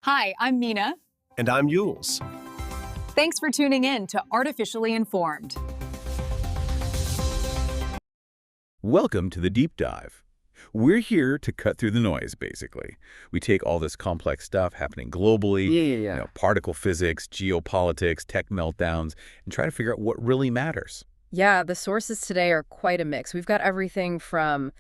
Hi, I'm Mina. And I'm Yules. Thanks for tuning in to Artificially Informed. Welcome to the Deep Dive. We're here to cut through the noise, basically. We take all this complex stuff happening globally, particle physics, geopolitics, tech meltdowns, and try to figure out what really matters. Yeah, the sources today are quite a mix. We've got everything from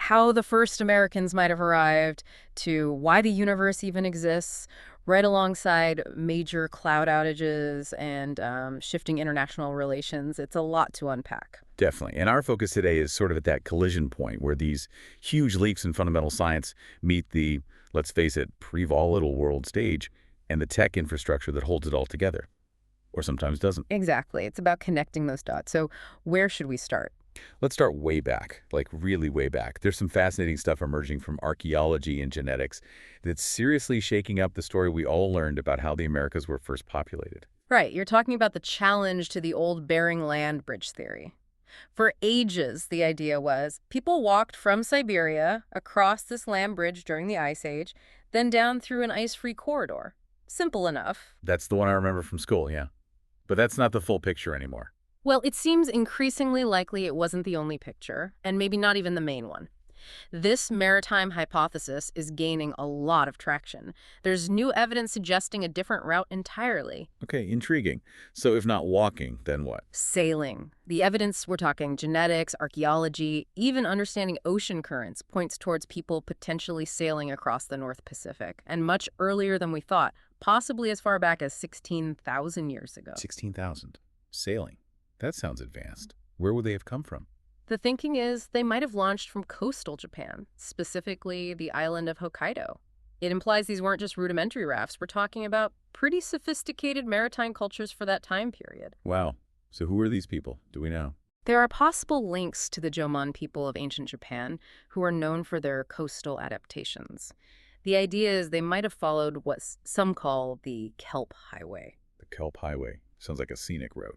how the first Americans might have arrived to why the universe even exists, right alongside major cloud outages and shifting international relations. It's a lot to unpack. Definitely. And our focus today is sort of at that collision point where these huge leaps in fundamental science meet the, let's face it, pre-volatile world stage and the tech infrastructure that holds it all together, or sometimes doesn't. Exactly. It's about connecting those dots. So where should we start? Let's start way back, like really way back. There's some fascinating stuff emerging from archaeology and genetics that's seriously shaking up the story we all learned about how the Americas were first populated. Right. You're talking about the challenge to the old Bering Land Bridge theory. For ages, the idea was people walked from Siberia across this land bridge during the Ice Age, then down through an ice-free corridor. Simple enough. That's the one I remember from school, yeah. But that's not the full picture anymore. Well, it seems increasingly likely it wasn't the only picture, and maybe not even the main one. This maritime hypothesis is gaining a lot of traction. There's new evidence suggesting a different route entirely. Okay, intriguing. So if not walking, then what? Sailing. The evidence, we're talking genetics, archaeology, even understanding ocean currents, points towards people potentially sailing across the North Pacific, and much earlier than we thought, possibly as far back as 16,000 years ago. 16,000. Sailing. That sounds advanced. Where would they have come from? The thinking is they might have launched from coastal Japan, specifically the island of Hokkaido. It implies these weren't just rudimentary rafts. We're talking about pretty sophisticated maritime cultures for that time period. Wow. So who are these people? Do we know? There are possible links to the Jomon people of ancient Japan, who are known for their coastal adaptations. The idea is they might have followed what some call the Kelp Highway. The Kelp Highway. Sounds like a scenic road.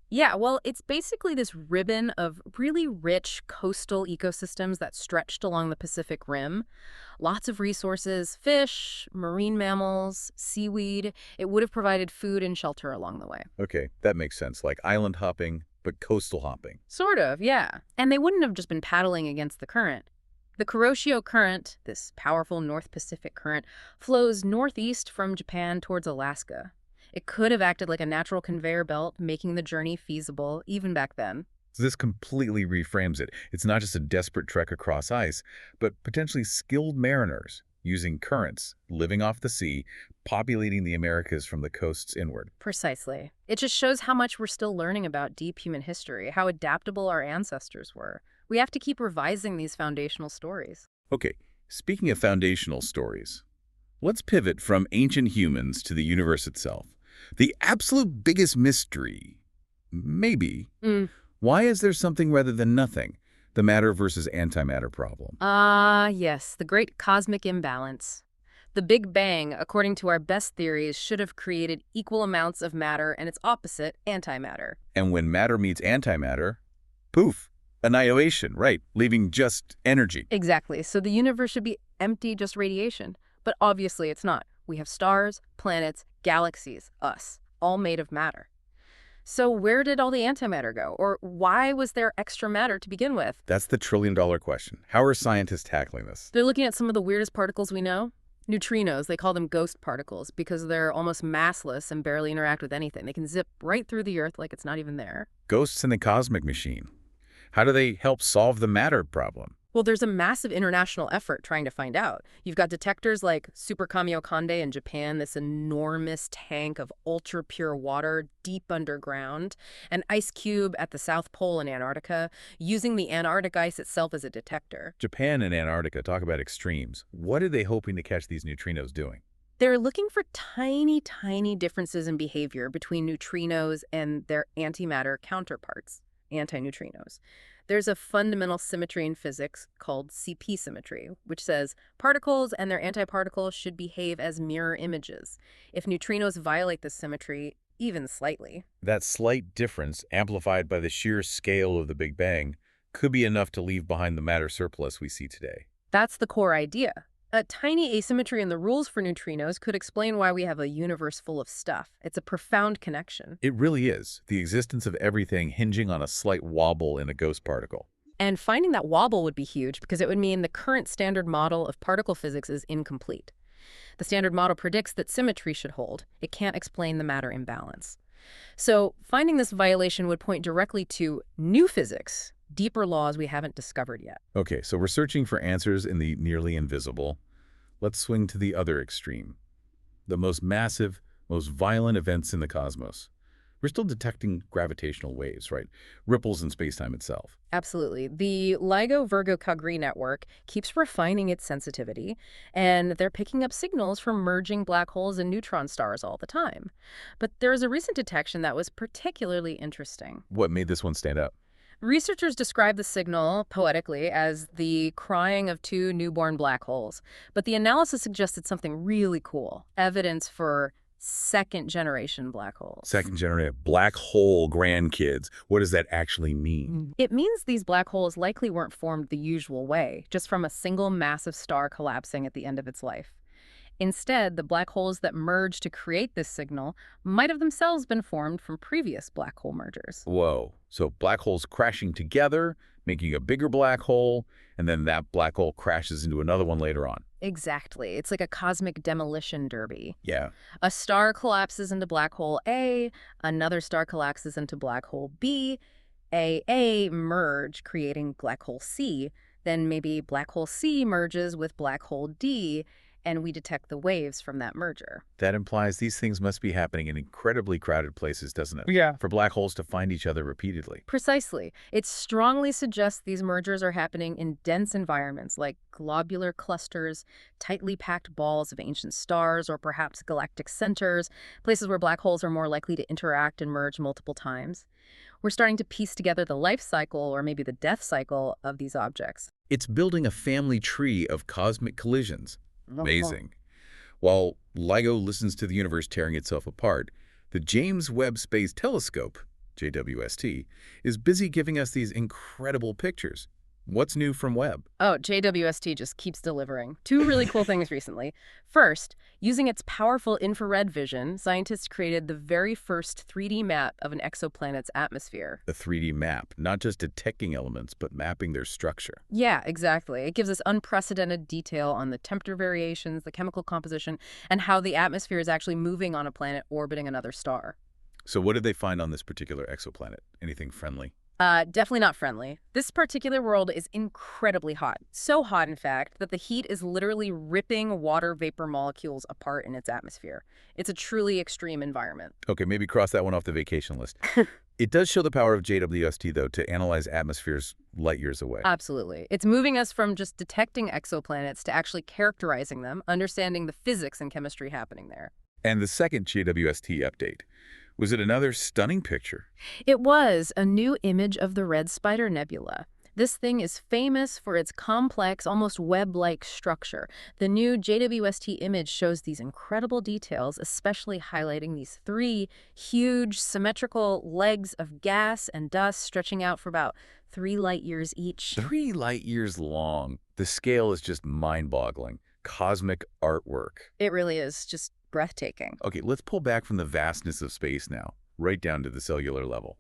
Yeah, well, it's basically this ribbon of really rich coastal ecosystems that stretched along the Pacific Rim. Lots of resources, fish, marine mammals, seaweed. It would have provided food and shelter along the way. Okay, that makes sense. Like island hopping, but coastal hopping. Sort of, yeah. And they wouldn't have just been paddling against the current. The Kuroshio Current, this powerful North Pacific current, flows northeast from Japan towards Alaska. It could have acted like a natural conveyor belt, making the journey feasible even back then. So this completely reframes it. It's not just a desperate trek across ice, but potentially skilled mariners using currents, living off the sea, populating the Americas from the coasts inward. Precisely. It just shows how much we're still learning about deep human history, how adaptable our ancestors were. We have to keep revising these foundational stories. Okay, speaking of foundational stories, let's pivot from ancient humans to the universe itself. The absolute biggest mystery, maybe, why is there something rather than nothing? The matter versus antimatter problem. Yes, the great cosmic imbalance. The Big Bang, according to our best theories, should have created equal amounts of matter and its opposite, antimatter. And when matter meets antimatter, poof, annihilation, right, leaving just energy. Exactly. So the universe should be empty, just radiation. But obviously it's not. We have stars, planets, galaxies, us, all made of matter. So where did all the antimatter go? Or why was there extra matter to begin with? That's the trillion-dollar question. How are scientists tackling this? They're looking at some of the weirdest particles we know. Neutrinos, they call them ghost particles because they're almost massless and barely interact with anything. They can zip right through the Earth like it's not even there. Ghosts in the cosmic machine. How do they help solve the matter problem? Well, there's a massive international effort trying to find out. You've got detectors like supercomputer-level in Japan, this enormous tank of ultra-pure water deep underground, an ice cube at the South Pole in Antarctica, using the Antarctic ice itself as a detector. Japan and Antarctica, talk about extremes. What are they hoping to catch these neutrinos doing? They're looking for tiny, tiny differences in behavior between neutrinos and their antimatter counterparts, antineutrinos. There's a fundamental symmetry in physics called CP symmetry, which says particles and their antiparticles should behave as mirror images. If neutrinos violate this symmetry, even slightly, that slight difference, amplified by the sheer scale of the Big Bang, could be enough to leave behind the matter surplus we see today. That's the core idea. A tiny asymmetry in the rules for neutrinos could explain why we have a universe full of stuff. It's a profound connection. It really is. The existence of everything hinging on a slight wobble in a ghost particle. And finding that wobble would be huge because it would mean the current standard model of particle physics is incomplete. The standard model predicts that symmetry should hold. It can't explain the matter imbalance. So finding this violation would point directly to new physics, deeper laws we haven't discovered yet. Okay, so we're searching for answers in the nearly invisible. Let's swing to the other extreme. The most massive, most violent events in the cosmos. We're still detecting gravitational waves, right? Ripples in spacetime itself. Absolutely. The LIGO-Virgo-Cagree network keeps refining its sensitivity, and they're picking up signals from merging black holes and neutron stars all the time. But there is a recent detection that was particularly interesting. What made this one stand out? Researchers describe the signal, poetically, as the crying of two newborn black holes. But the analysis suggested something really cool, evidence for second-generation black holes. Second-generation black hole grandkids. What does that actually mean? It means these black holes likely weren't formed the usual way, just from a single massive star collapsing at the end of its life. Instead, the black holes that merged to create this signal might have themselves been formed from previous black hole mergers. Whoa. So black holes crashing together, making a bigger black hole, and then that black hole crashes into another one later on. Exactly. It's like a cosmic demolition derby. Yeah. A star collapses into black hole A, another star collapses into black hole B, A merge, creating black hole C, then maybe black hole C merges with black hole D, and we detect the waves from that merger. That implies these things must be happening in incredibly crowded places, doesn't it? Yeah. For black holes to find each other repeatedly. Precisely. It strongly suggests these mergers are happening in dense environments like globular clusters, tightly packed balls of ancient stars, or perhaps galactic centers, places where black holes are more likely to interact and merge multiple times. We're starting to piece together the life cycle, or maybe the death cycle, of these objects. It's building a family tree of cosmic collisions. Amazing. While LIGO listens to the universe tearing itself apart, the James Webb Space Telescope, JWST, is busy giving us these incredible pictures. What's new from Webb? Oh, JWST just keeps delivering. Two really cool things recently. First, using its powerful infrared vision, scientists created the very first 3D map of an exoplanet's atmosphere. A 3D map, not just detecting elements, but mapping their structure. Yeah, exactly. It gives us unprecedented detail on the temperature variations, the chemical composition, and how the atmosphere is actually moving on a planet orbiting another star. So what did they find on this particular exoplanet? Anything friendly? Definitely not friendly. This particular world is incredibly hot. So hot, in fact, that the heat is literally ripping water vapor molecules apart in its atmosphere. It's a truly extreme environment. Okay, maybe cross that one off the vacation list. It does show the power of JWST, though, to analyze atmospheres light years away. Absolutely. It's moving us from just detecting exoplanets to actually characterizing them, understanding the physics and chemistry happening there. And the second JWST update. Was it another stunning picture? It was a new image of the Red Spider Nebula. This thing is famous for its complex, almost web-like structure. The new JWST image shows these incredible details, especially highlighting these three huge, symmetrical legs of gas and dust stretching out for about 3 light years each. 3 light years long. The scale is just mind-boggling. Cosmic artwork. It really is just breathtaking. Okay, let's pull back from the vastness of space now, right down to the cellular level.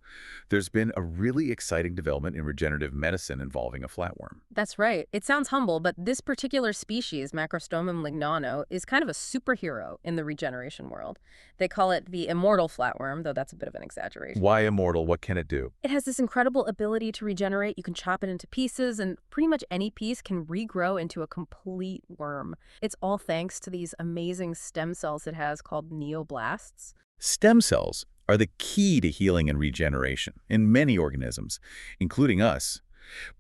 There's been a really exciting development in regenerative medicine involving a flatworm. That's right. It sounds humble, but this particular species, Macrostomum lignano, is kind of a superhero in the regeneration world. They call it the immortal flatworm, though that's a bit of an exaggeration. Why immortal? What can it do? It has this incredible ability to regenerate. You can chop it into pieces, and pretty much any piece can regrow into a complete worm. It's all thanks to these amazing stem cells it has called neoblasts. Stem cells are the key to healing and regeneration in many organisms, including us.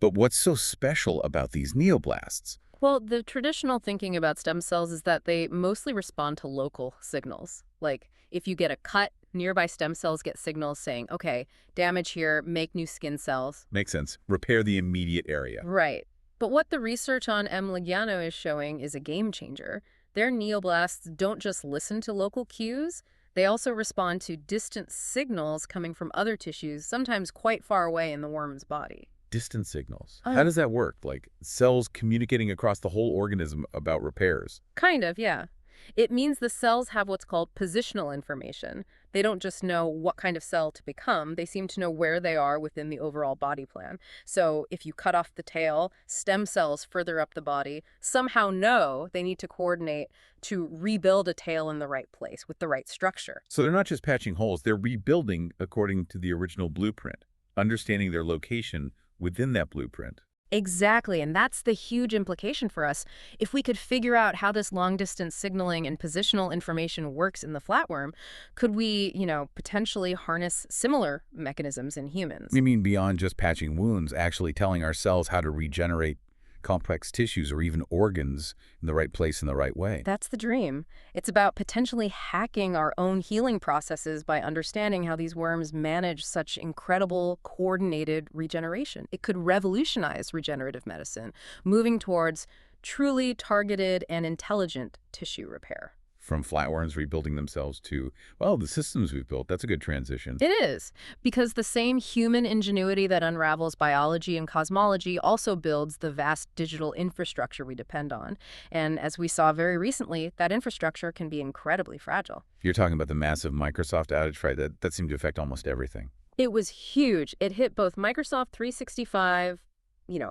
But what's so special about these neoblasts? Well, the traditional thinking about stem cells is that they mostly respond to local signals. Like, if you get a cut, nearby stem cells get signals saying, okay, damage here, make new skin cells. Makes sense. Repair the immediate area. Right. But what the research on M. lignano is showing is a game changer. Their neoblasts don't just listen to local cues, they also respond to distant signals coming from other tissues, sometimes quite far away in the worm's body. long-distance signals. How does that work? Like cells communicating across the whole organism about repairs? Kind of, yeah. It means the cells have what's called positional information. They don't just know what kind of cell to become, they seem to know where they are within the overall body plan. So if you cut off the tail, stem cells further up the body somehow know they need to coordinate to rebuild a tail in the right place with the right structure. So they're not just patching holes, they're rebuilding according to the original blueprint, understanding their location within that blueprint. Exactly, and that's the huge implication for us. If we could figure out how this long-distance signaling and positional information works in the flatworm, could we, potentially harness similar mechanisms in humans? You mean beyond just patching wounds, actually telling our cells how to regenerate complex tissues or even organs in the right place in the right way? That's the dream. It's about potentially hacking our own healing processes by understanding how these worms manage such incredible, coordinated regeneration. It could revolutionize regenerative medicine, moving towards truly targeted and intelligent tissue repair. From flatworms rebuilding themselves to, well, the systems we've built. That's a good transition. It is, because the same human ingenuity that unravels biology and cosmology also builds the vast digital infrastructure we depend on. And as we saw very recently, that infrastructure can be incredibly fragile. You're talking about the massive Microsoft outage, right? That seemed to affect almost everything. It was huge. It hit both Microsoft 365,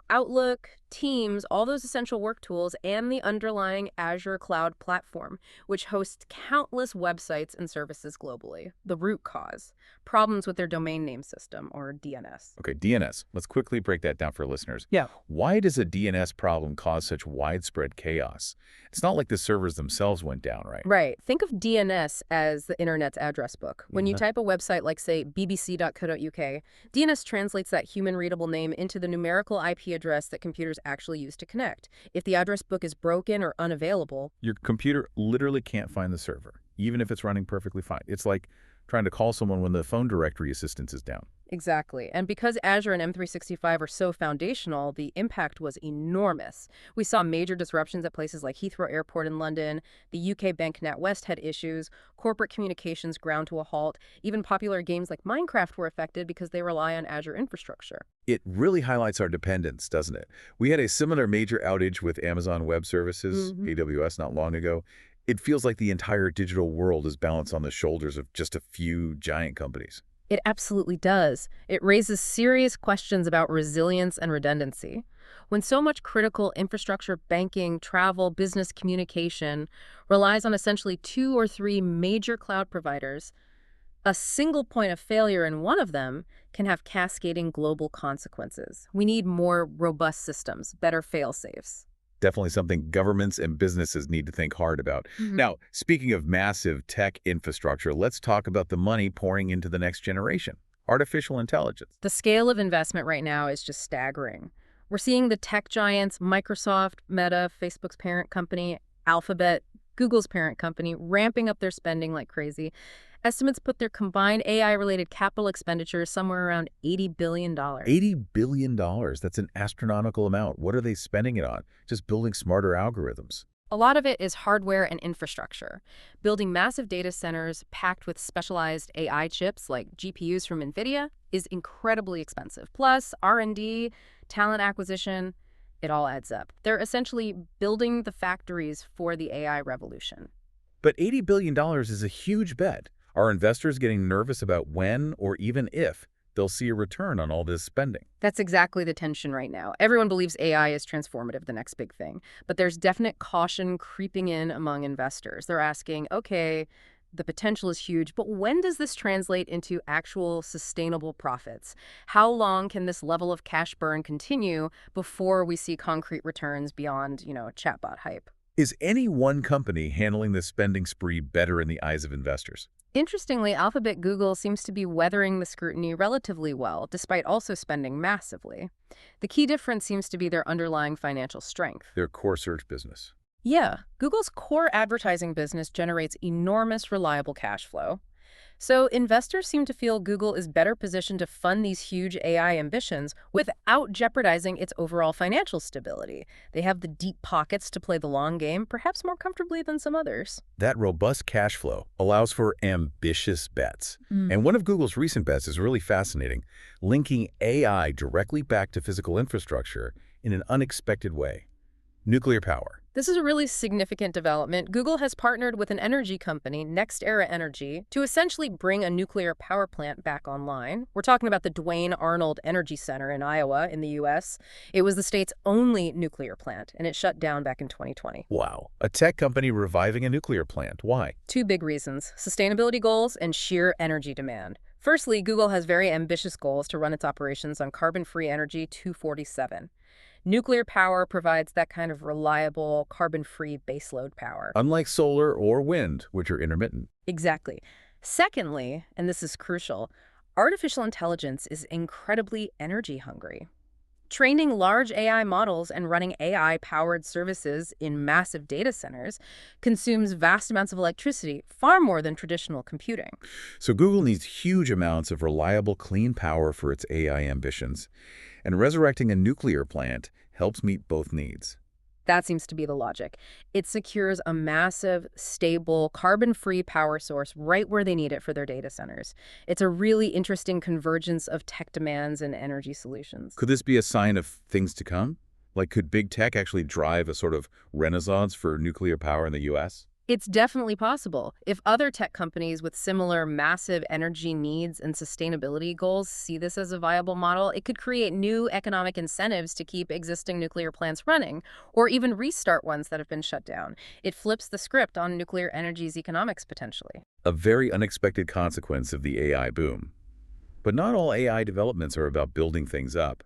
Outlook, Teams, all those essential work tools, and the underlying Azure cloud platform, which hosts countless websites and services globally. The root cause: problems with their domain name system, or DNS. Okay, DNS. Let's quickly break that down for listeners. Yeah. Why does a DNS problem cause such widespread chaos? It's not like the servers themselves went down, right? Right. Think of DNS as the internet's address book. When you type a website like, say, bbc.co.uk, DNS translates that human-readable name into the numerical IP address that computers actually use to connect. If the address book is broken or unavailable, Your computer literally can't find the server, even if it's running perfectly fine. It's like trying to call someone when the phone directory assistance is down. Exactly. And because Azure and M365 are so foundational, the impact was enormous. We saw major disruptions at places like Heathrow Airport in London. The UK bank NatWest had issues. Corporate communications ground to a halt. Even popular games like Minecraft were affected because they rely on Azure infrastructure. It really highlights our dependence, doesn't it? We had a similar major outage with Amazon Web Services, AWS, not long ago. It feels like the entire digital world is balanced on the shoulders of just a few giant companies. It absolutely does. It raises serious questions about resilience and redundancy. When so much critical infrastructure, banking, travel, business communication relies on essentially 2 or 3 major cloud providers, a single point of failure in one of them can have cascading global consequences. We need more robust systems, better fail-safes. Definitely something governments and businesses need to think hard about. Now, speaking of massive tech infrastructure, let's talk about the money pouring into the next generation, artificial intelligence. The scale of investment right now is just staggering. We're seeing the tech giants, Microsoft, Meta, Facebook's parent company, Alphabet, Google's parent company, ramping up their spending like crazy. Estimates put their combined AI-related capital expenditures somewhere around $80 billion. $80 billion. That's an astronomical amount. What are they spending it on? Just building smarter algorithms. A lot of it is hardware and infrastructure. Building massive data centers packed with specialized AI chips like GPUs from Nvidia is incredibly expensive. Plus, R&D, talent acquisition, it all adds up. They're essentially building the factories for the AI revolution. But $80 billion is a huge bet. Are investors getting nervous about when or even if they'll see a return on all this spending? That's exactly the tension right now. Everyone believes AI is transformative, the next big thing. But there's definite caution creeping in among investors. They're asking, okay, the potential is huge, but when does this translate into actual sustainable profits? How long can this level of cash burn continue before we see concrete returns beyond, chatbot hype? Is any one company handling this spending spree better in the eyes of investors? Interestingly, Alphabet Google seems to be weathering the scrutiny relatively well, despite also spending massively. The key difference seems to be their underlying financial strength. Their core search business. Yeah, Google's core advertising business generates enormous reliable cash flow. So investors seem to feel Google is better positioned to fund these huge AI ambitions without jeopardizing its overall financial stability. They have the deep pockets to play the long game, perhaps more comfortably than some others. That robust cash flow allows for ambitious bets. Mm. And one of Google's recent bets is really fascinating, linking AI directly back to physical infrastructure in an unexpected way. Nuclear power. This is a really significant development. Google has partnered with an energy company, NextEra Energy, to essentially bring a nuclear power plant back online. We're talking about the Duane Arnold Energy Center in Iowa in the U.S. It was the state's only nuclear plant, and it shut down back in 2020. Wow. A tech company reviving a nuclear plant. Why? Two big reasons: sustainability goals and sheer energy demand. Firstly, Google has very ambitious goals to run its operations on carbon-free energy 247. Nuclear power provides that kind of reliable, carbon-free baseload power. Unlike solar or wind, which are intermittent. Exactly. Secondly, and this is crucial, artificial intelligence is incredibly energy hungry. Training large AI models and running AI-powered services in massive data centers consumes vast amounts of electricity, far more than traditional computing. So Google needs huge amounts of reliable, clean power for its AI ambitions. And resurrecting a nuclear plant helps meet both needs. That seems to be the logic. It secures a massive, stable, carbon-free power source right where they need it for their data centers. It's a really interesting convergence of tech demands and energy solutions. Could this be a sign of things to come? Like, could big tech actually drive a sort of renaissance for nuclear power in the U.S.? It's definitely possible. If other tech companies with similar massive energy needs and sustainability goals see this as a viable model, it could create new economic incentives to keep existing nuclear plants running, or even restart ones that have been shut down. It flips the script on nuclear energy's economics potentially. A very unexpected consequence of the AI boom. But not all AI developments are about building things up.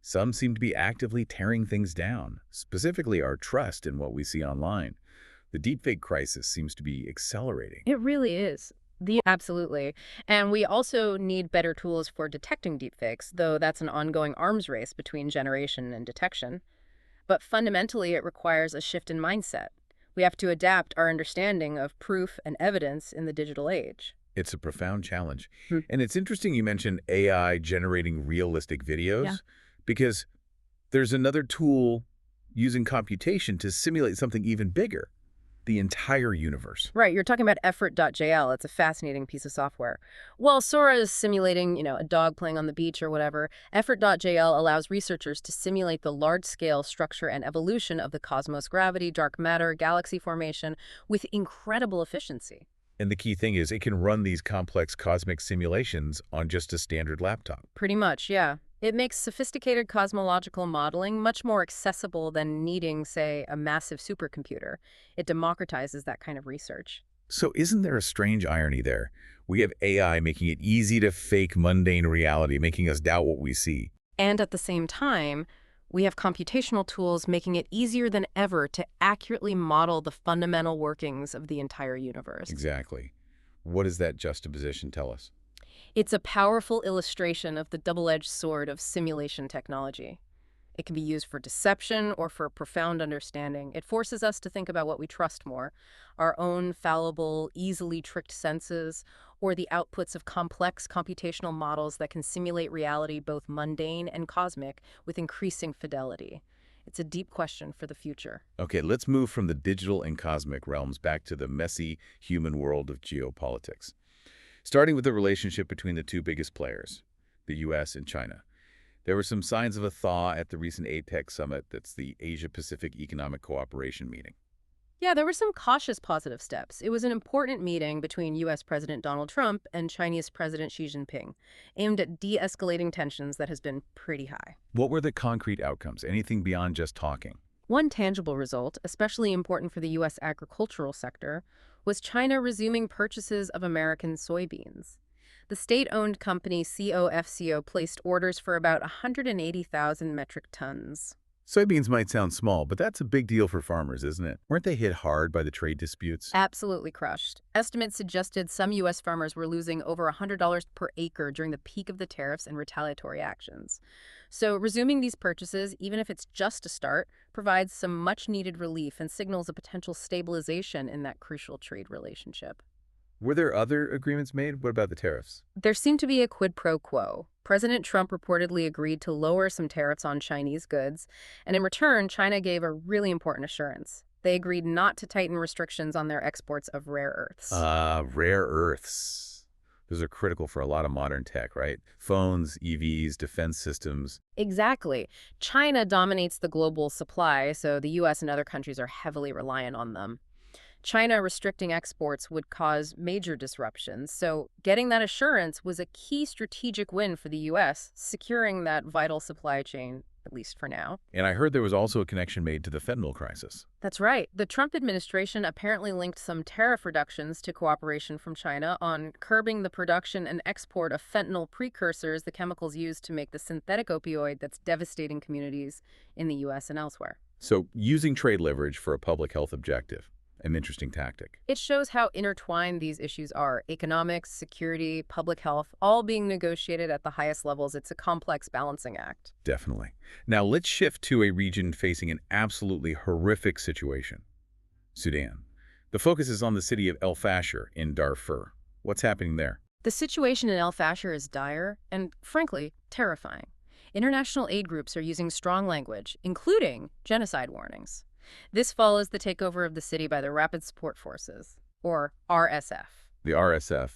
Some seem to be actively tearing things down, specifically our trust in what we see online. The deepfake crisis seems to be accelerating. It really is. Absolutely. And we also need better tools for detecting deepfakes, though that's an ongoing arms race between generation and detection. But fundamentally, it requires a shift in mindset. We have to adapt our understanding of proof and evidence in the digital age. It's a profound challenge. Hmm. And it's interesting you mentioned AI generating realistic videos, because there's another tool using computation to simulate something even bigger. The entire universe. Right, you're talking about Effort.jl. It's a fascinating piece of software. While Sora is simulating, a dog playing on the beach or whatever, Effort.jl allows researchers to simulate the large-scale structure and evolution of the cosmos, gravity, dark matter, galaxy formation with incredible efficiency. And the key thing is it can run these complex cosmic simulations on just a standard laptop. Pretty much, yeah. It makes sophisticated cosmological modeling much more accessible than needing, say, a massive supercomputer. It democratizes that kind of research. So isn't there a strange irony there? We have AI making it easy to fake mundane reality, making us doubt what we see. And at the same time, we have computational tools making it easier than ever to accurately model the fundamental workings of the entire universe. Exactly. What does that juxtaposition tell us? It's a powerful illustration of the double-edged sword of simulation technology. It can be used for deception or for profound understanding. It forces us to think about what we trust more, our own fallible, easily tricked senses, or the outputs of complex computational models that can simulate reality both mundane and cosmic with increasing fidelity. It's a deep question for the future. Okay, let's move from the digital and cosmic realms back to the messy human world of geopolitics. Starting with the relationship between the two biggest players, the U.S. and China. There were some signs of a thaw at the recent APEC summit, that's the Asia-Pacific Economic Cooperation meeting. Yeah, there were some cautious positive steps. It was an important meeting between U.S. President Donald Trump and Chinese President Xi Jinping, aimed at de-escalating tensions that has been pretty high. What were the concrete outcomes? Anything beyond just talking? One tangible result, especially important for the U.S. agricultural sector, was China resuming purchases of American soybeans. The state-owned company COFCO placed orders for about 180,000 metric tons. Soybeans might sound small, but that's a big deal for farmers, isn't it? Weren't they hit hard by the trade disputes? Absolutely crushed. Estimates suggested some U.S. farmers were losing over $100 per acre during the peak of the tariffs and retaliatory actions. So resuming these purchases, even if it's just a start, provides some much-needed relief and signals a potential stabilization in that crucial trade relationship. Were there other agreements made? What about the tariffs? There seemed to be a quid pro quo. President Trump reportedly agreed to lower some tariffs on Chinese goods, and in return, China gave a really important assurance. They agreed not to tighten restrictions on their exports of rare earths. Rare earths. Those are critical for a lot of modern tech, right? Phones, EVs, defense systems. Exactly. China dominates the global supply, so the U.S. and other countries are heavily reliant on them. China restricting exports would cause major disruptions, so getting that assurance was a key strategic win for the U.S., securing that vital supply chain, at least for now. And I heard there was also a connection made to the fentanyl crisis. That's right. The Trump administration apparently linked some tariff reductions to cooperation from China on curbing the production and export of fentanyl precursors, the chemicals used to make the synthetic opioid that's devastating communities in the U.S. and elsewhere. So using trade leverage for a public health objective. An interesting tactic. It shows how intertwined these issues are. Economics, security, public health, all being negotiated at the highest levels. It's a complex balancing act. Definitely. Now let's shift to a region facing an absolutely horrific situation. Sudan. The focus is on the city of El Fasher in Darfur. What's happening there? The situation in El Fasher is dire and, frankly, terrifying. International aid groups are using strong language, including genocide warnings. This follows the takeover of the city by the Rapid Support Forces, or RSF. The RSF,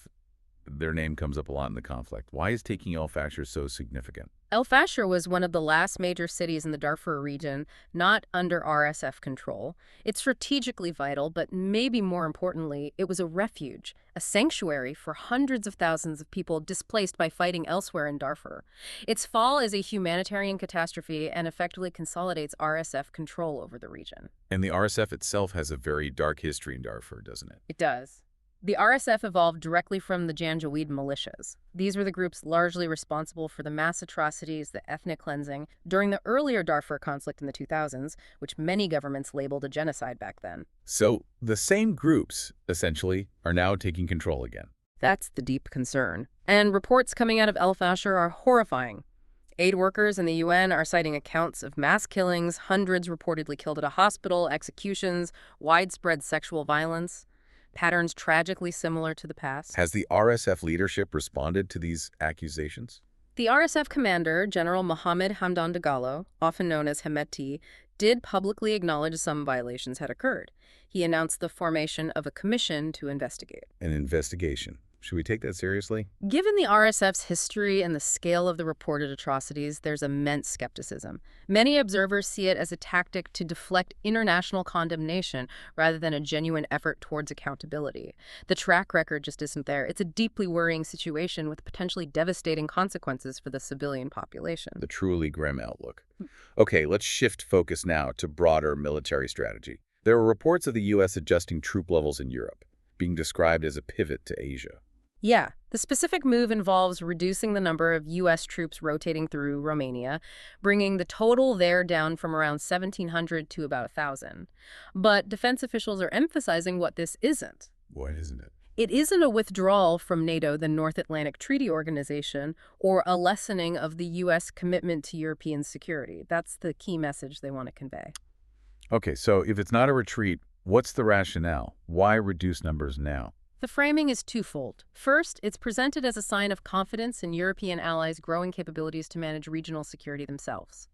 their name comes up a lot in the conflict. Why is taking El Fasher so significant? El Fasher was one of the last major cities in the Darfur region not under RSF control. It's strategically vital, but maybe more importantly, it was a refuge, a sanctuary for hundreds of thousands of people displaced by fighting elsewhere in Darfur. Its fall is a humanitarian catastrophe and effectively consolidates RSF control over the region. And the RSF itself has a very dark history in Darfur, doesn't it? It does. The RSF evolved directly from the Janjaweed militias. These were the groups largely responsible for the mass atrocities, the ethnic cleansing, during the earlier Darfur conflict in the 2000s, which many governments labeled a genocide back then. So the same groups, essentially, are now taking control again. That's the deep concern. And reports coming out of El Fasher are horrifying. Aid workers in the UN are citing accounts of mass killings, hundreds reportedly killed at a hospital, executions, widespread sexual violence. Patterns tragically similar to the past. Has the RSF leadership responded to these accusations? The RSF commander, General Mohammed Hamdan Dagalo, often known as Hemeti, did publicly acknowledge some violations had occurred. He announced the formation of a commission to investigate. An investigation. Should we take that seriously? Given the RSF's history and the scale of the reported atrocities, there's immense skepticism. Many observers see it as a tactic to deflect international condemnation rather than a genuine effort towards accountability. The track record just isn't there. It's a deeply worrying situation with potentially devastating consequences for the civilian population. The truly grim outlook. Okay, let's shift focus now to broader military strategy. There are reports of the U.S. adjusting troop levels in Europe, being described as a pivot to Asia. Yeah, the specific move involves reducing the number of U.S. troops rotating through Romania, bringing the total there down from around 1,700 to about 1,000. But defense officials are emphasizing what this isn't. What isn't it? It isn't a withdrawal from NATO, the North Atlantic Treaty Organization, or a lessening of the U.S. commitment to European security. That's the key message they want to convey. Okay, so if it's not a retreat, what's the rationale? Why reduce numbers now? The framing is twofold. First, it's presented as a sign of confidence in European allies' growing capabilities to manage regional security themselves.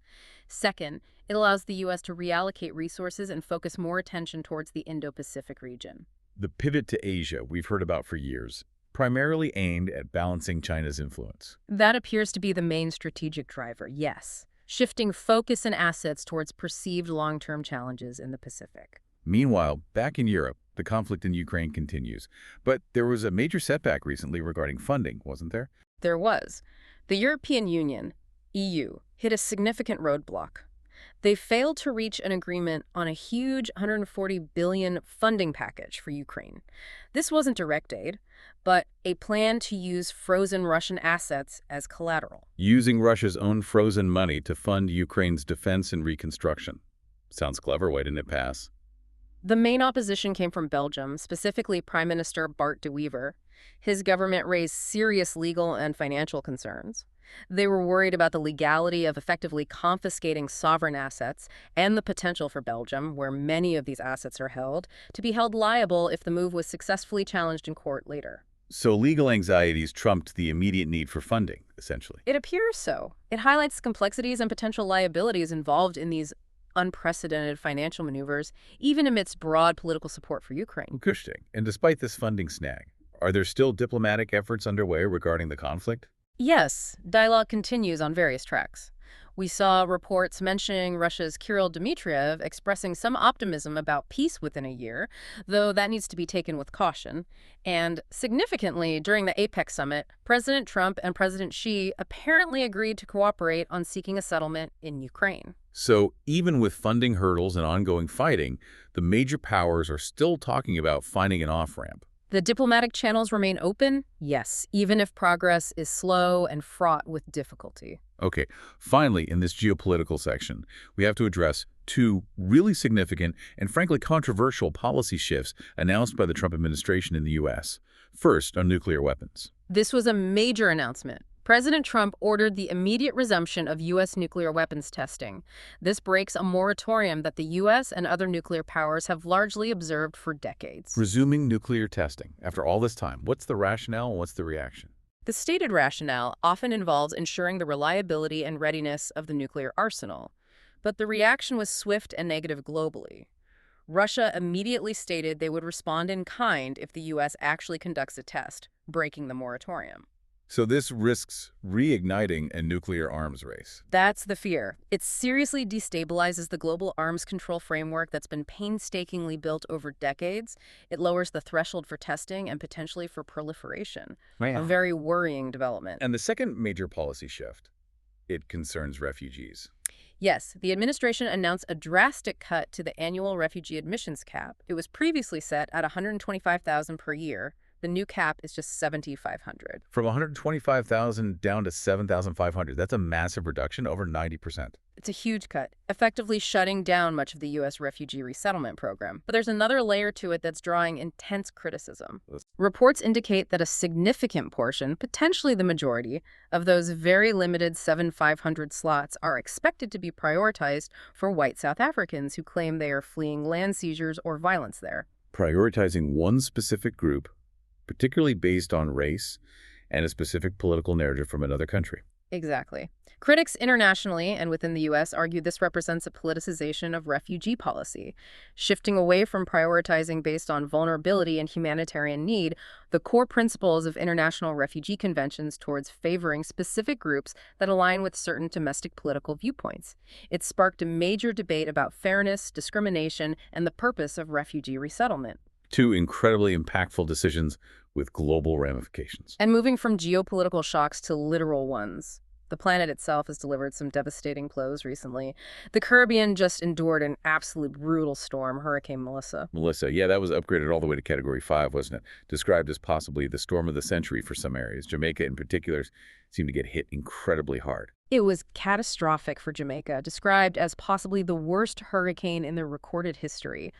Second, it allows the U.S. to reallocate resources and focus more attention towards the Indo-Pacific region. The pivot to Asia we've heard about for years, primarily aimed at balancing China's influence. That appears to be the main strategic driver, yes, shifting focus and assets towards perceived long-term challenges in the Pacific. Meanwhile, back in Europe, the conflict in Ukraine continues. But there was a major setback recently regarding funding, wasn't there? There was. The European Union, EU, hit a significant roadblock. They failed to reach an agreement on a huge $140 billion funding package for Ukraine. This wasn't direct aid, but a plan to use frozen Russian assets as collateral. Using Russia's own frozen money to fund Ukraine's defense and reconstruction. Sounds clever. Why didn't it pass? The main opposition came from Belgium, specifically Prime Minister Bart de Wever. His government raised serious legal and financial concerns. They were worried about the legality of effectively confiscating sovereign assets and the potential for Belgium, where many of these assets are held, to be held liable if the move was successfully challenged in court later. So legal anxieties trumped the immediate need for funding, essentially. It appears so. It highlights complexities and potential liabilities involved in these unprecedented financial maneuvers, even amidst broad political support for Ukraine. Interesting. And despite this funding snag, are there still diplomatic efforts underway regarding the conflict? Yes, dialogue continues on various tracks. We saw reports mentioning Russia's Kirill Dmitriev expressing some optimism about peace within a year, though that needs to be taken with caution. And significantly, during the APEC summit, President Trump and President Xi apparently agreed to cooperate on seeking a settlement in Ukraine. So even with funding hurdles and ongoing fighting, the major powers are still talking about finding an off-ramp. The diplomatic channels remain open, yes, even if progress is slow and fraught with difficulty. Okay, finally, in this geopolitical section, we have to address two really significant and frankly controversial policy shifts announced by the Trump administration in the U.S. First, on nuclear weapons. This was a major announcement. President Trump ordered the immediate resumption of U.S. nuclear weapons testing. This breaks a moratorium that the U.S. and other nuclear powers have largely observed for decades. Resuming nuclear testing. After all this time, what's the rationale and what's the reaction? The stated rationale often involves ensuring the reliability and readiness of the nuclear arsenal. But the reaction was swift and negative globally. Russia immediately stated they would respond in kind if the U.S. actually conducts a test, breaking the moratorium. So this risks reigniting a nuclear arms race. That's the fear. It seriously destabilizes the global arms control framework that's been painstakingly built over decades. It lowers the threshold for testing and potentially for proliferation. A very worrying development. And the second major policy shift, it concerns refugees. Yes, the administration announced a drastic cut to the annual refugee admissions cap. It was previously set at 125,000 per year. The new cap is just 7,500. From 125,000 down to 7,500. That's a massive reduction, over 90%. It's a huge cut, effectively shutting down much of the U.S. refugee resettlement program. But there's another layer to it that's drawing intense criticism. Reports indicate that a significant portion, potentially the majority, of those very limited 7,500 slots are expected to be prioritized for white South Africans who claim they are fleeing land seizures or violence there. Prioritizing one specific group, particularly based on race and a specific political narrative from another country. Exactly. Critics internationally and within the U.S. argue this represents a politicization of refugee policy, shifting away from prioritizing based on vulnerability and humanitarian need the core principles of international refugee conventions towards favoring specific groups that align with certain domestic political viewpoints. It sparked a major debate about fairness, discrimination, and the purpose of refugee resettlement. Two incredibly impactful decisions with global ramifications. And moving from geopolitical shocks to literal ones. The planet itself has delivered some devastating blows recently. The Caribbean just endured an absolute brutal storm, Hurricane Melissa. Yeah, that was upgraded all the way to Category 5, wasn't it? Described as possibly the storm of the century for some areas. Jamaica in particular seemed to get hit incredibly hard. It was catastrophic for Jamaica, described as possibly the worst hurricane in their recorded history.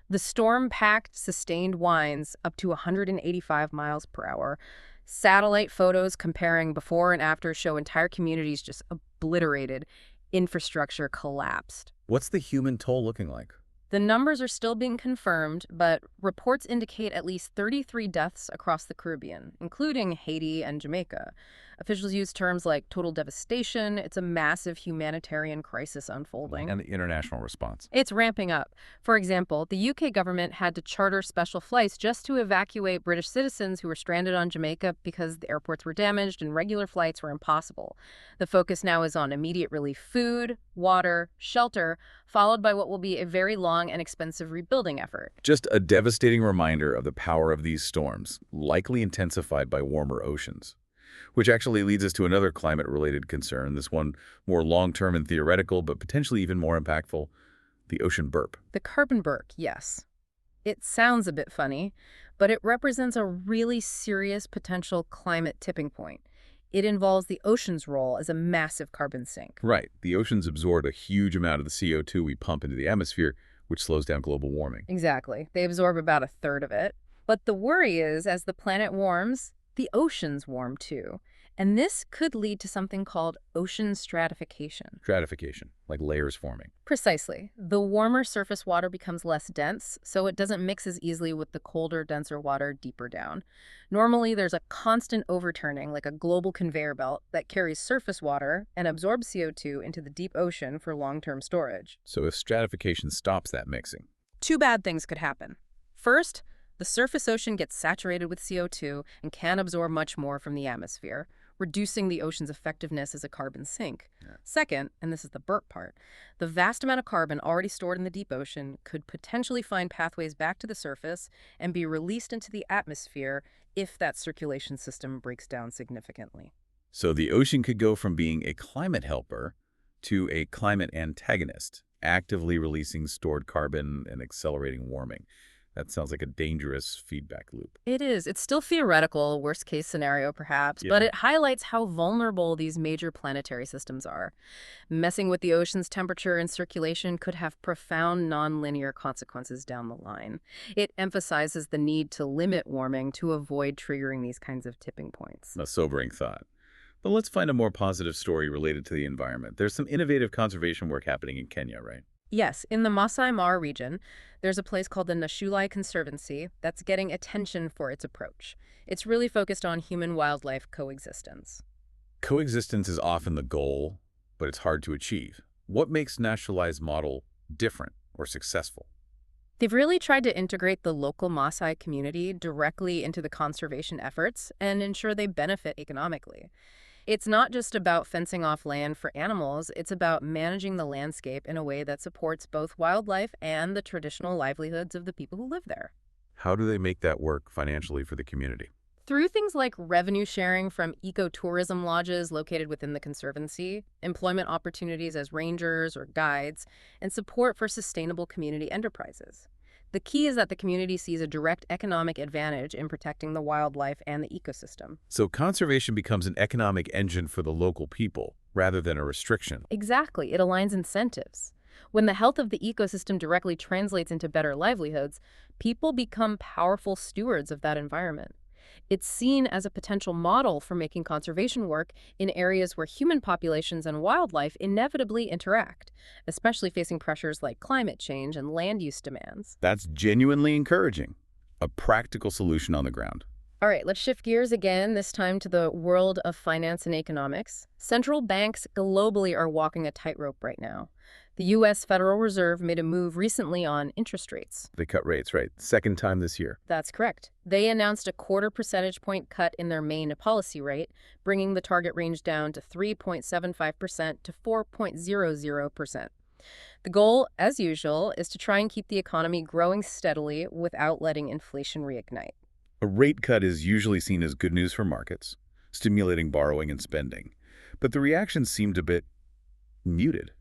The storm packed sustained winds up to 185 miles per hour. Satellite photos comparing before and after show entire communities just obliterated. Infrastructure collapsed. What's the human toll looking like? The numbers are still being confirmed, but reports indicate at least 33 deaths across the Caribbean, including Haiti and Jamaica. Officials use terms like total devastation. It's a massive humanitarian crisis unfolding. And the international response. It's ramping up. For example, the UK government had to charter special flights just to evacuate British citizens who were stranded on Jamaica because the airports were damaged and regular flights were impossible. The focus now is on immediate relief food, water, shelter, followed by what will be a very long and expensive rebuilding effort. Just a devastating reminder of the power of these storms, likely intensified by warmer oceans. Which actually leads us to another climate-related concern, this one more long-term and theoretical, but potentially even more impactful, the ocean burp. The carbon burp, yes. It sounds a bit funny, but it represents a really serious potential climate tipping point. It involves the ocean's role as a massive carbon sink. Right. The oceans absorb a huge amount of the CO2 we pump into the atmosphere, which slows down global warming. Exactly. They absorb about a third of it. But the worry is, as the planet warms, the oceans warm too. And this could lead to something called ocean stratification. Stratification, like layers forming. Precisely. The warmer surface water becomes less dense, so it doesn't mix as easily with the colder, denser water deeper down. Normally, there's a constant overturning, like a global conveyor belt, that carries surface water and absorbs CO2 into the deep ocean for long-term storage. So if stratification stops that mixing. Two bad things could happen. First, the surface ocean gets saturated with CO2 and can absorb much more from the atmosphere, reducing the ocean's effectiveness as a carbon sink. Yeah. Second, and this is the burp part, the vast amount of carbon already stored in the deep ocean could potentially find pathways back to the surface and be released into the atmosphere if that circulation system breaks down significantly. So the ocean could go from being a climate helper to a climate antagonist, actively releasing stored carbon and accelerating warming. That sounds like a dangerous feedback loop. It is. It's still theoretical, worst case scenario perhaps, but it highlights how vulnerable these major planetary systems are. Messing with the ocean's temperature and circulation could have profound nonlinear consequences down the line. It emphasizes the need to limit warming to avoid triggering these kinds of tipping points. A sobering thought. But let's find a more positive story related to the environment. There's some innovative conservation work happening in Kenya, right? Yes, in the Masai Mara region, there's a place called the Nashulai Conservancy that's getting attention for its approach. It's really focused on human-wildlife coexistence. Coexistence is often the goal, but it's hard to achieve. What makes Nashulai's model different or successful? They've really tried to integrate the local Maasai community directly into the conservation efforts and ensure they benefit economically. It's not just about fencing off land for animals, it's about managing the landscape in a way that supports both wildlife and the traditional livelihoods of the people who live there. How do they make that work financially for the community? Through things like revenue sharing from ecotourism lodges located within the conservancy, employment opportunities as rangers or guides, and support for sustainable community enterprises. The key is that the community sees a direct economic advantage in protecting the wildlife and the ecosystem. So conservation becomes an economic engine for the local people, rather than a restriction. Exactly. It aligns incentives. When the health of the ecosystem directly translates into better livelihoods, people become powerful stewards of that environment. It's seen as a potential model for making conservation work in areas where human populations and wildlife inevitably interact, especially facing pressures like climate change and land use demands. That's genuinely encouraging. A practical solution on the ground. All right, let's shift gears again, this time to the world of finance and economics. Central banks globally are walking a tightrope right now. The U.S. Federal Reserve made a move recently on interest rates. They cut rates, right? Second time this year. That's correct. They announced a 0.25 percentage point cut in their main policy rate, bringing the target range down to 3.75% to 4.00%. The goal, as usual, is to try and keep the economy growing steadily without letting inflation reignite. A rate cut is usually seen as good news for markets, stimulating borrowing and spending. But the reactions seemed a bit muted,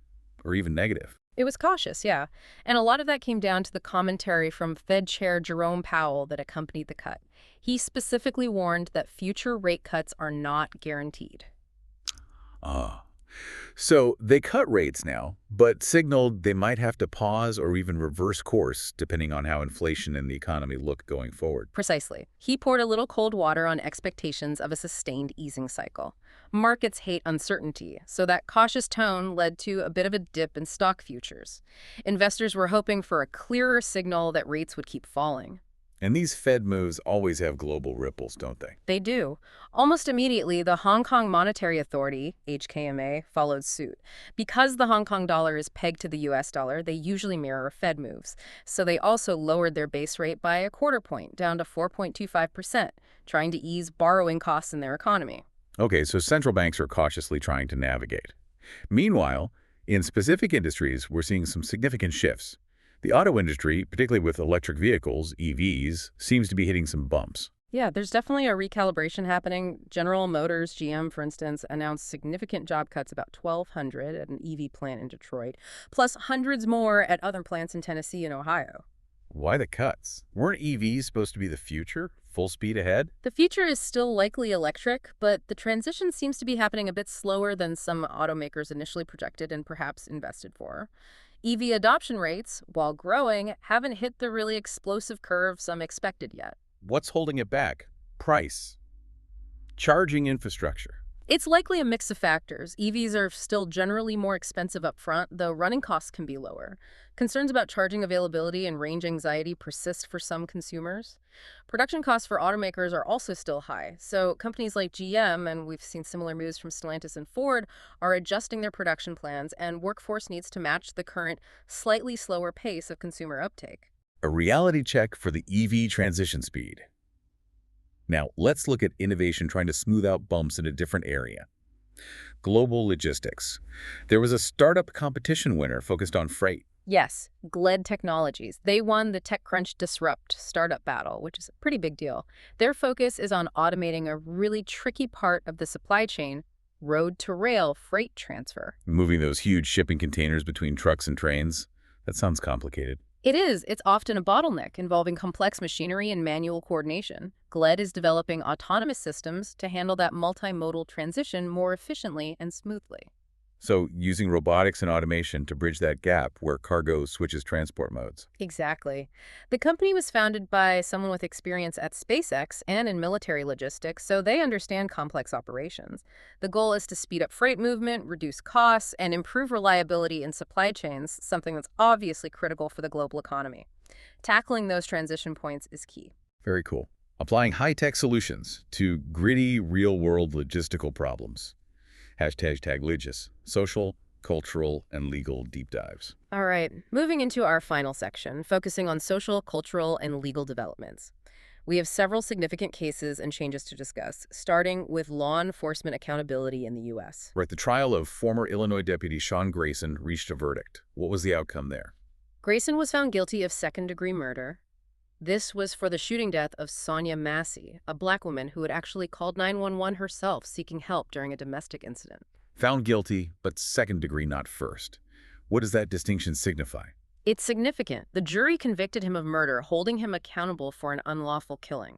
or even negative. It was cautious, yeah. And a lot of that came down to the commentary from Fed Chair Jerome Powell that accompanied the cut. He specifically warned that future rate cuts are not guaranteed. So they cut rates now, but signaled they might have to pause or even reverse course depending on how inflation and the economy look going forward. Precisely. He poured a little cold water on expectations of a sustained easing cycle. Markets hate uncertainty, so that cautious tone led to a bit of a dip in stock futures. Investors were hoping for a clearer signal that rates would keep falling. And these Fed moves always have global ripples, don't they? They do. Almost immediately, the Hong Kong Monetary Authority, HKMA, followed suit. Because the Hong Kong dollar is pegged to the US dollar, they usually mirror Fed moves. So they also lowered their base rate by a 0.25 point, down to 4.25%, trying to ease borrowing costs in their economy. Okay, so central banks are cautiously trying to navigate. Meanwhile, in specific industries, we're seeing some significant shifts. The auto industry, particularly with electric vehicles, EVs, seems to be hitting some bumps. Yeah, there's definitely a recalibration happening. General Motors, GM, for instance, announced significant job cuts, about 1,200 at an EV plant in Detroit, plus hundreds more at other plants in Tennessee and Ohio. Why the cuts? Weren't EVs supposed to be the future? Full speed ahead? The future is still likely electric, but the transition seems to be happening a bit slower than some automakers initially projected and perhaps invested for. EV adoption rates, while growing, haven't hit the really explosive curve some expected yet. What's holding it back? Price. Charging infrastructure. It's likely a mix of factors. EVs are still generally more expensive up front, though running costs can be lower. Concerns about charging availability and range anxiety persist for some consumers. Production costs for automakers are also still high, so companies like GM, and we've seen similar moves from Stellantis and Ford, are adjusting their production plans, and workforce needs to match the current, slightly slower pace of consumer uptake. A reality check for the EV transition speed. Now, let's look at innovation trying to smooth out bumps in a different area. Global logistics. There was a startup competition winner focused on freight. Yes, Gled Technologies. They won the TechCrunch Disrupt startup battle, which is a pretty big deal. Their focus is on automating a really tricky part of the supply chain, road-to-rail freight transfer. Moving those huge shipping containers between trucks and trains. That sounds complicated. It is. It's often a bottleneck involving complex machinery and manual coordination. Gled is developing autonomous systems to handle that multimodal transition more efficiently and smoothly. So, using robotics and automation to bridge that gap where cargo switches transport modes. Exactly. The company was founded by someone with experience at SpaceX and in military logistics, so they understand complex operations. The goal is to speed up freight movement, reduce costs, and improve reliability in supply chains, something that's obviously critical for the global economy. Tackling those transition points is key. Very cool. Applying high-tech solutions to gritty, real-world logistical problems. #Taglicious. Social, cultural, and legal deep dives. All right, moving into our final section, focusing on social, cultural, and legal developments. We have several significant cases and changes to discuss, starting with law enforcement accountability in the U.S. Right, the trial of former Illinois Deputy Sean Grayson reached a verdict. What was the outcome there? Grayson was found guilty of second-degree murder. This was for the shooting death of Sonia Massey, a black woman who had actually called 911 herself seeking help during a domestic incident. Found guilty, but second degree, not first. What does that distinction signify? It's significant. The jury convicted him of murder, holding him accountable for an unlawful killing.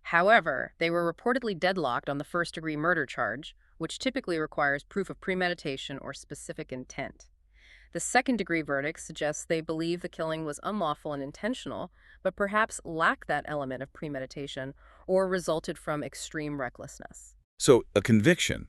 However, they were reportedly deadlocked on the first-degree murder charge, which typically requires proof of premeditation or specific intent. The second-degree verdict suggests they believe the killing was unlawful and intentional, but perhaps lacked that element of premeditation or resulted from extreme recklessness. So, a conviction,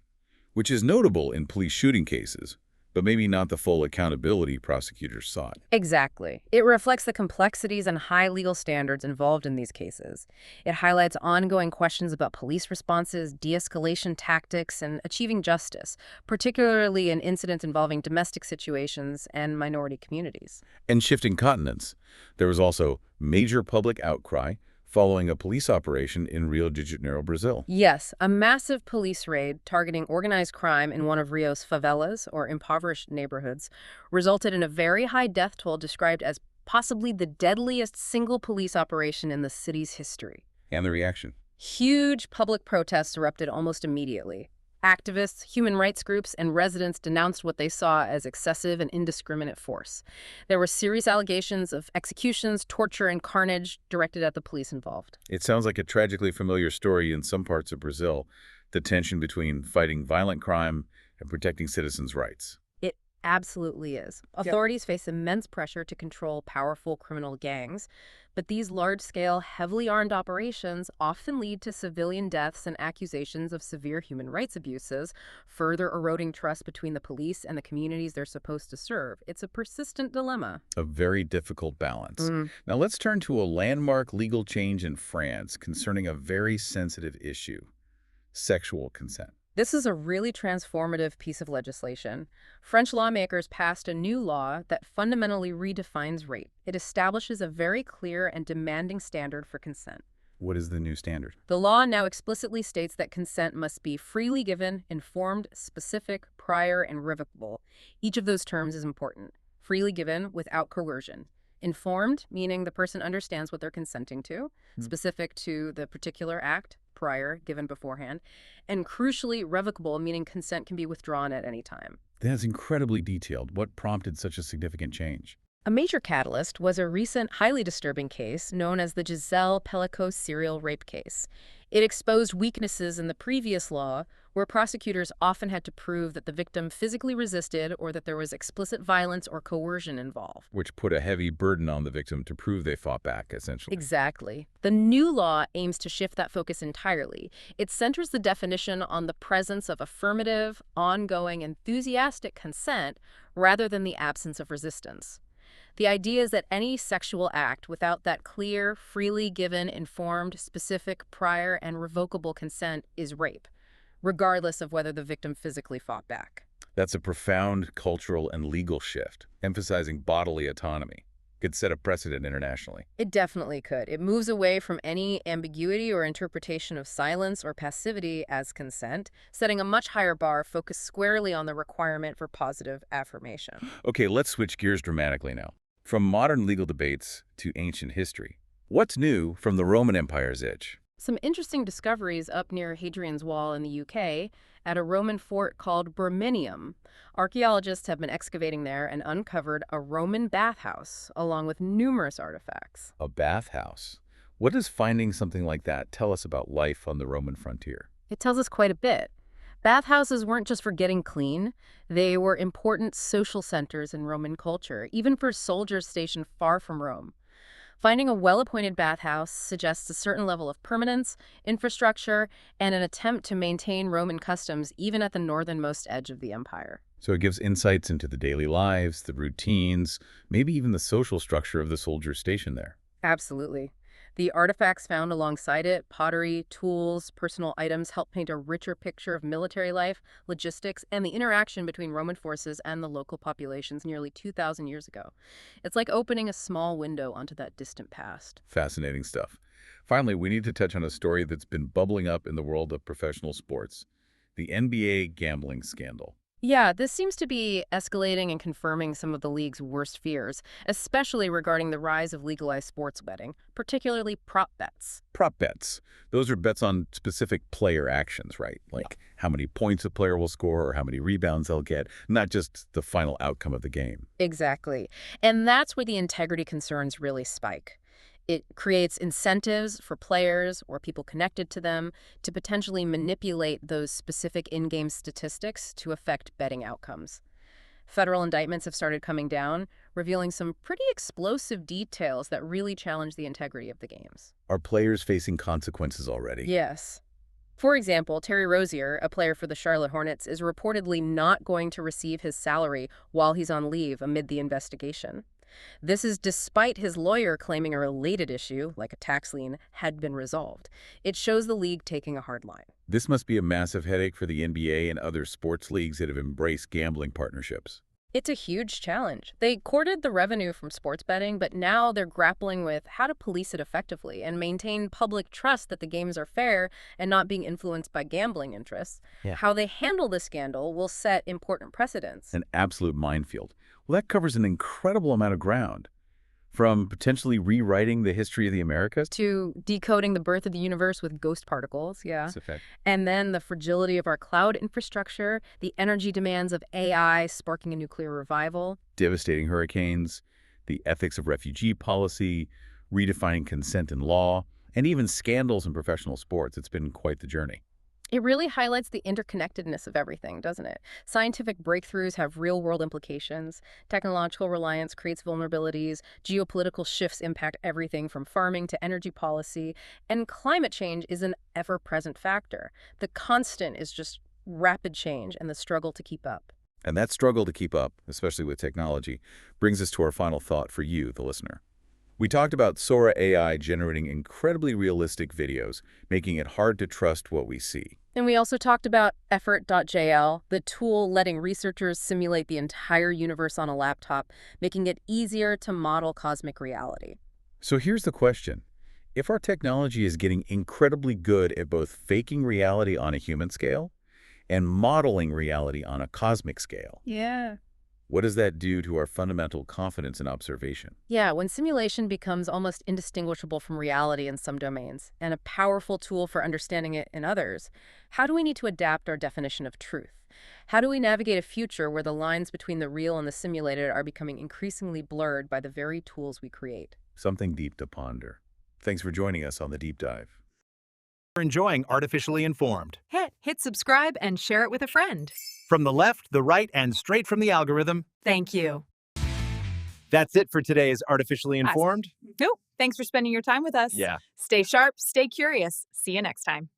which is notable in police shooting cases, but maybe not the full accountability prosecutors sought. Exactly. It reflects the complexities and high legal standards involved in these cases. It highlights ongoing questions about police responses, de-escalation tactics, and achieving justice, particularly in incidents involving domestic situations and minority communities. And shifting continents, there was also major public outcry following a police operation in Rio de Janeiro, Brazil. Yes, a massive police raid targeting organized crime in one of Rio's favelas, or impoverished neighborhoods, resulted in a very high death toll described as possibly the deadliest single police operation in the city's history. And the reaction? Huge public protests erupted almost immediately. Activists, human rights groups, and residents denounced what they saw as excessive and indiscriminate force. There were serious allegations of executions, torture, and carnage directed at the police involved. It sounds like a tragically familiar story in some parts of Brazil, the tension between fighting violent crime and protecting citizens' rights. It absolutely is. Authorities face immense pressure to control powerful criminal gangs, but these large-scale, heavily armed operations often lead to civilian deaths and accusations of severe human rights abuses, further eroding trust between the police and the communities they're supposed to serve. It's a persistent dilemma. A very difficult balance. Now let's turn to a landmark legal change in France concerning a very sensitive issue: sexual consent. This is a really transformative piece of legislation. French lawmakers passed a new law that fundamentally redefines rape. It establishes a very clear and demanding standard for consent. What is the new standard? The law now explicitly states that consent must be freely given, informed, specific, prior, and revocable. Each of those terms is important. Freely given without coercion. Informed, meaning the person understands what they're consenting to, specific to the particular act, prior, given beforehand, and crucially revocable, meaning consent can be withdrawn at any time. That's incredibly detailed. What prompted such a significant change? A major catalyst was a recent, highly disturbing case known as the Giselle Pellico serial rape case. It exposed weaknesses in the previous law, where prosecutors often had to prove that the victim physically resisted or that there was explicit violence or coercion involved. Which put a heavy burden on the victim to prove they fought back, essentially. Exactly. The new law aims to shift that focus entirely. It centers the definition on the presence of affirmative, ongoing, enthusiastic consent rather than the absence of resistance. The idea is that any sexual act without that clear, freely given, informed, specific, prior, and revocable consent is rape, regardless of whether the victim physically fought back. That's a profound cultural and legal shift, emphasizing bodily autonomy. Could set a precedent internationally. It definitely could. It moves away from any ambiguity or interpretation of silence or passivity as consent, setting a much higher bar focused squarely on the requirement for positive affirmation. Okay, let's switch gears dramatically now. From modern legal debates to ancient history. What's new from the Roman Empire's itch? Some interesting discoveries up near Hadrian's Wall in the UK at a Roman fort called Birmingham. Archaeologists have been excavating there and uncovered a Roman bathhouse, along with numerous artifacts. A bathhouse. What does finding something like that tell us about life on the Roman frontier? It tells us quite a bit. Bathhouses weren't just for getting clean. They were important social centers in Roman culture, even for soldiers stationed far from Rome. Finding a well-appointed bathhouse suggests a certain level of permanence, infrastructure, and an attempt to maintain Roman customs even at the northernmost edge of the empire. So it gives insights into the daily lives, the routines, maybe even the social structure of the soldiers stationed there. Absolutely. The artifacts found alongside it, pottery, tools, personal items, help paint a richer picture of military life, logistics, and the interaction between Roman forces and the local populations nearly 2,000 years ago. It's like opening a small window onto that distant past. Fascinating stuff. Finally, we need to touch on a story that's been bubbling up in the world of professional sports, the NBA gambling scandal. Yeah, this seems to be escalating and confirming some of the league's worst fears, especially regarding the rise of legalized sports betting, particularly prop bets. Prop bets. Those are bets on specific player actions, right? Like how many points a player will score or how many rebounds they'll get, not just the final outcome of the game. Exactly. And that's where the integrity concerns really spike. It creates incentives for players or people connected to them to potentially manipulate those specific in-game statistics to affect betting outcomes. Federal indictments have started coming down, revealing some pretty explosive details that really challenge the integrity of the games. Are players facing consequences already? Yes. For example, Terry Rozier, a player for the Charlotte Hornets, is reportedly not going to receive his salary while he's on leave amid the investigation. This is despite his lawyer claiming a related issue, like a tax lien, had been resolved. It shows the league taking a hard line. This must be a massive headache for the NBA and other sports leagues that have embraced gambling partnerships. It's a huge challenge. They courted the revenue from sports betting, but now they're grappling with how to police it effectively and maintain public trust that the games are fair and not being influenced by gambling interests. Yeah. How they handle the scandal will set important precedents. An absolute minefield. Well, that covers an incredible amount of ground. From potentially rewriting the history of the Americas To decoding the birth of the universe with ghost particles, yeah. That's a fact. And then the fragility of our cloud infrastructure, the energy demands of AI sparking a nuclear revival. Devastating hurricanes, the ethics of refugee policy, redefining consent in law, and even scandals in professional sports. It's been quite the journey. It really highlights the interconnectedness of everything, doesn't it? Scientific breakthroughs have real-world implications. Technological reliance creates vulnerabilities. Geopolitical shifts impact everything from farming to energy policy. And climate change is an ever-present factor. The constant is just rapid change and the struggle to keep up. And that struggle to keep up, especially with technology, brings us to our final thought for you, the listener. We talked about Sora AI generating incredibly realistic videos, making it hard to trust what we see. And we also talked about Effort.jl, the tool letting researchers simulate the entire universe on a laptop, making it easier to model cosmic reality. So here's the question. If our technology is getting incredibly good at both faking reality on a human scale and modeling reality on a cosmic scale, Yeah. What does that do to our fundamental confidence in observation? Yeah, when simulation becomes almost indistinguishable from reality in some domains, and a powerful tool for understanding it in others, how do we need to adapt our definition of truth? How do we navigate a future where the lines between the real and the simulated are becoming increasingly blurred by the very tools we create? Something deep to ponder. Thanks for joining us on the Deep Dive. For enjoying Artificially Informed. Hit subscribe and share it with a friend. From the left, the right, and straight from the algorithm. Thank you. That's it for today's Artificially Informed. Nope. Thanks for spending your time with us. Yeah. Stay sharp, stay curious. See you next time.